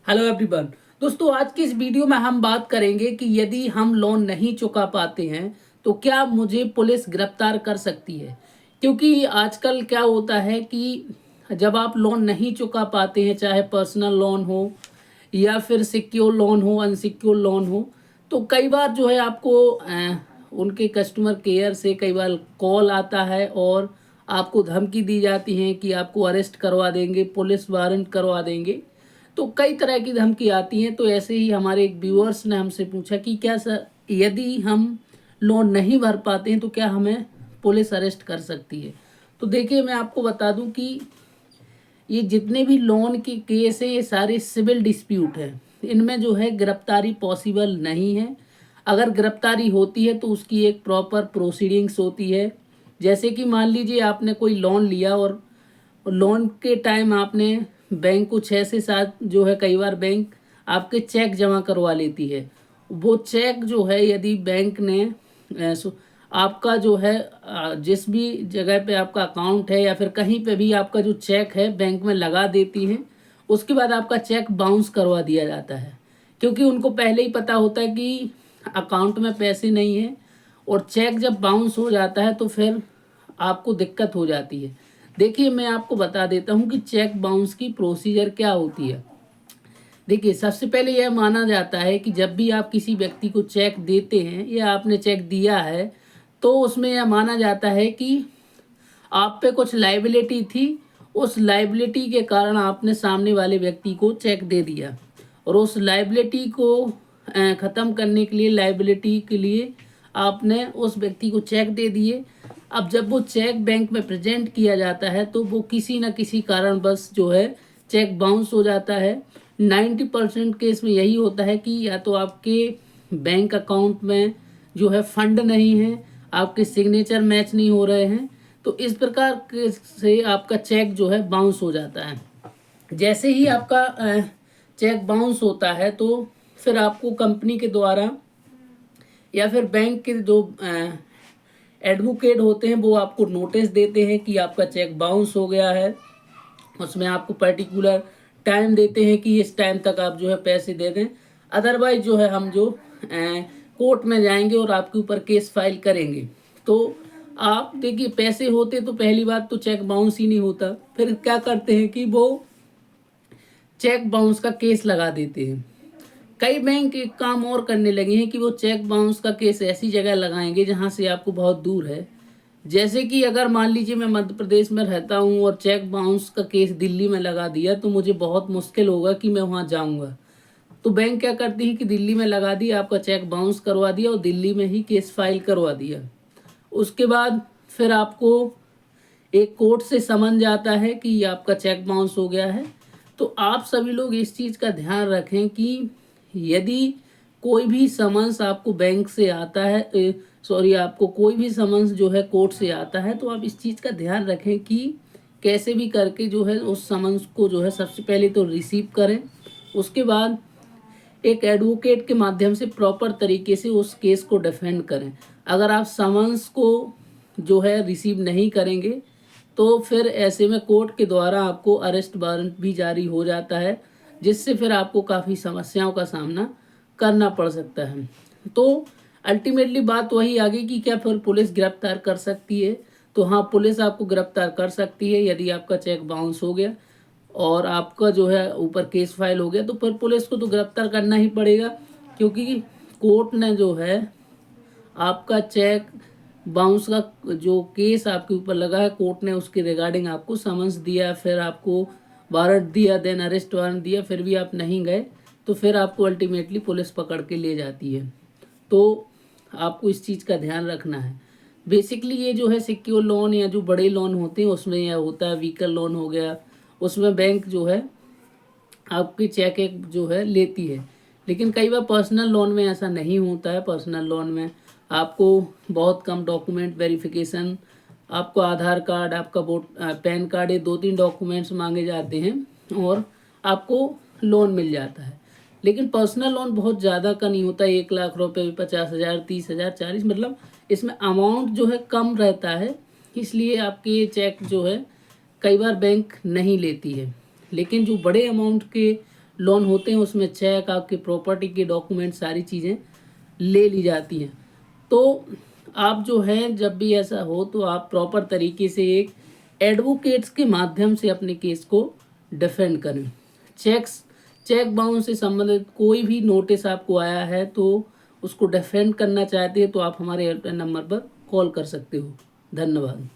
Hello everyone. दोस्तों, आज की इस वीडियो में हम बात करेंगे कि यदि हम लोन नहीं चुका पाते हैं तो क्या मुझे पुलिस गिरफ्तार कर सकती है। क्योंकि आजकल क्या होता है कि जब आप लोन नहीं चुका पाते हैं, चाहे पर्सनल लोन हो या फिर सिक्योर लोन हो, अनसिक्योर लोन हो, तो कई बार जो है आपको उनके कस्टमर केयर से कई बार कॉल आता है और आपको धमकी दी जाती है कि आपको अरेस्ट करवा देंगे, पुलिस वारंट करवा देंगे। तो कई तरह की धमकी आती हैं। तो ऐसे ही हमारे एक व्यूअर्स ने हमसे पूछा कि क्या सर, यदि हम लोन नहीं भर पाते हैं तो क्या हमें पुलिस अरेस्ट कर सकती है। तो देखिए, मैं आपको बता दूं कि ये जितने भी लोन के केस हैं ये सारे सिविल डिस्प्यूट हैं। इनमें जो है गिरफ्तारी पॉसिबल नहीं है। अगर गिरफ्तारी होती है तो उसकी एक प्रॉपर प्रोसीडिंग्स होती है। जैसे कि मान लीजिए आपने कोई लोन लिया और लोन के टाइम आपने बैंक को 6 से 7 जो है, कई बार बैंक आपके चेक जमा करवा लेती है। वो चेक जो है यदि बैंक ने आपका जो है जिस भी जगह पे आपका अकाउंट है या फिर कहीं पे भी आपका जो चेक है बैंक में लगा देती है, उसके बाद आपका चेक बाउंस करवा दिया जाता है। क्योंकि उनको पहले ही पता होता है कि अकाउंट में पैसे नहीं है, और चेक जब बाउंस हो जाता है तो फिर आपको दिक्कत हो जाती है। देखिए, मैं आपको बता देता हूँ कि चेक बाउंस की प्रोसीजर क्या होती है। देखिए, सबसे पहले यह माना जाता है कि जब भी आप किसी व्यक्ति को चेक देते हैं या आपने चेक दिया है, तो उसमें यह माना जाता है कि आप पे कुछ लाइबिलिटी थी। उस लाइबिलिटी के कारण आपने सामने वाले व्यक्ति को चेक दे दिया, और उस लाइबिलिटी को ख़त्म करने के लिए, लाइबिलिटी के लिए आपने उस व्यक्ति को चेक दे दिए। अब जब वो चेक बैंक में प्रेजेंट किया जाता है तो वो किसी न किसी कारण बस जो है चेक बाउंस हो जाता है। 90% केस में यही होता है कि या तो आपके बैंक अकाउंट में जो है फंड नहीं है, आपके सिग्नेचर मैच नहीं हो रहे हैं, तो इस प्रकार से आपका चेक जो है बाउंस हो जाता है। जैसे ही आपका चेक बाउंस होता है तो फिर आपको कंपनी के द्वारा या फिर बैंक के जो एडवोकेट होते हैं वो आपको नोटिस देते हैं कि आपका चेक बाउंस हो गया है। उसमें आपको पर्टिकुलर टाइम देते हैं कि इस टाइम तक आप जो है पैसे दे दें, अदरवाइज जो है हम जो कोर्ट में जाएंगे और आपके ऊपर केस फाइल करेंगे। तो आप देखिए, पैसे होते तो पहली बात तो चेक बाउंस ही नहीं होता। फिर क्या करते हैं कि वो चेक बाउंस का केस लगा देते हैं। कई बैंक एक काम और करने लगे हैं कि वो चेक बाउंस का केस ऐसी जगह लगाएंगे जहां से आपको बहुत दूर है। जैसे कि अगर मान लीजिए मैं मध्य प्रदेश में रहता हूं और चेक बाउंस का केस दिल्ली में लगा दिया तो मुझे बहुत मुश्किल होगा कि मैं वहां जाऊंगा। तो बैंक क्या करती है कि दिल्ली में लगा दिया, आपका चेक बाउंस करवा दिया और दिल्ली में ही केस फाइल करवा दिया। उसके बाद फिर आपको एक कोर्ट से समन जाता है कि आपका चेक बाउंस हो गया है। तो आप सभी लोग इस चीज़ का ध्यान रखें कि यदि कोई भी समन्स आपको बैंक से आता है, सॉरी, आपको कोई भी समन्स जो है कोर्ट से आता है, तो आप इस चीज़ का ध्यान रखें कि कैसे भी करके जो है उस समन्स को जो है सबसे पहले तो रिसीव करें। उसके बाद एक एडवोकेट के माध्यम से प्रॉपर तरीके से उस केस को डिफेंड करें। अगर आप समन्स को जो है रिसीव नहीं करेंगे तो फिर ऐसे में कोर्ट के द्वारा आपको अरेस्ट वारंट भी जारी हो जाता है, जिससे फिर आपको काफ़ी समस्याओं का सामना करना पड़ सकता है। तो अल्टीमेटली बात वही आ गई कि क्या फिर पुलिस गिरफ्तार कर सकती है। तो हाँ, पुलिस आपको गिरफ्तार कर सकती है यदि आपका चेक बाउंस हो गया और आपका जो है ऊपर केस फाइल हो गया, तो फिर पुलिस को तो गिरफ्तार करना ही पड़ेगा। क्योंकि कोर्ट ने जो है आपका चेक बाउंस का जो केस आपके ऊपर लगा है, कोर्ट ने उसके रिगार्डिंग आपको समन्स दिया, फिर आपको वारंट दिया, देन अरेस्ट वारंट दिया, फिर भी आप नहीं गए, तो फिर आपको अल्टीमेटली पुलिस पकड़ के ले जाती है। तो आपको इस चीज़ का ध्यान रखना है। बेसिकली ये जो है सिक्योर लोन या जो बड़े लोन होते हैं उसमें यह होता है, व्हीकल लोन हो गया, उसमें बैंक जो है आपकी चेक एक जो है लेती है। लेकिन कई बार पर्सनल लोन में ऐसा नहीं होता है। पर्सनल लोन में आपको बहुत कम डॉक्यूमेंट वेरिफिकेशन, आपको आधार कार्ड, आपका वोट पैन कार्ड, ये 2-3 डॉक्यूमेंट्स मांगे जाते हैं और आपको लोन मिल जाता है। लेकिन पर्सनल लोन बहुत ज़्यादा का नहीं होता, 1 लाख रुपए, 50,000, 30,000, 40, मतलब इसमें अमाउंट जो है कम रहता है। इसलिए आपके ये चेक जो है कई बार बैंक नहीं लेती है। लेकिन जो बड़े अमाउंट के लोन होते हैं उसमें चेक, आपके प्रॉपर्टी के डॉक्यूमेंट, सारी चीज़ें ले ली जाती हैं। तो आप जो है जब भी ऐसा हो तो आप प्रॉपर तरीके से एक एडवोकेट्स के माध्यम से अपने केस को डिफेंड करें। चेक बाउंस से संबंधित कोई भी नोटिस आपको आया है तो उसको डिफेंड करना चाहते हैं तो आप हमारे हेल्पलाइन नंबर पर कॉल कर सकते हो। धन्यवाद।